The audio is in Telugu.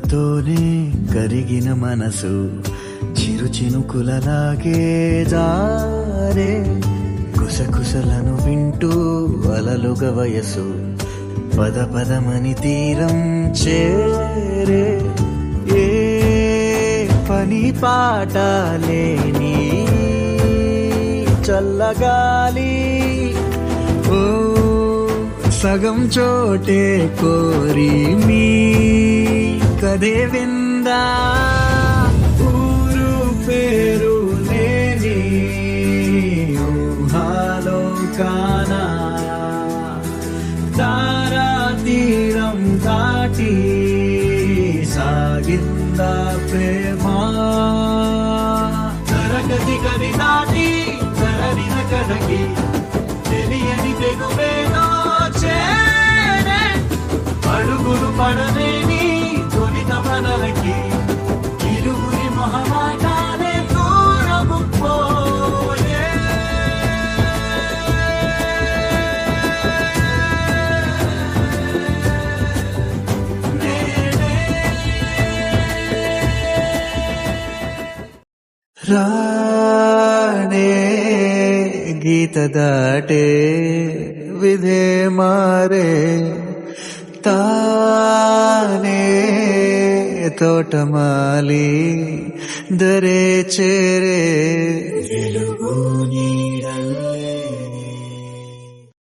ప్రేమతోనే కరిగిన మనసు చిరు చినుకులలాగే జారే కుసకుసలను వింటూ అలలుగా వయసు పద పదమని తీరం చేరే ఏ పని పాట లేని చల్లగాలి ఓ సగం చోటే కోరి మీ కదే విందా ఊరు పేరు లేని ఊహాలో కానా తారా తీరం దాటి సాగిందా ప్రేమ తరగతి గది దాటి తరలిన కథకి తెలియని తెగువేదో చేరే అడుగులు పడలేని తొలిత మనలకి ఇరుగురి మొహమాటాలే దూరము పోయే ರಾಣೆ ಗೀತ ದಾಟೆ ವಿಧೆ ಮಾರೆ ತಾನೇ ತೋಟಮಾಲಿ ದರೆ ಚೇರೆ వెలుగు నీ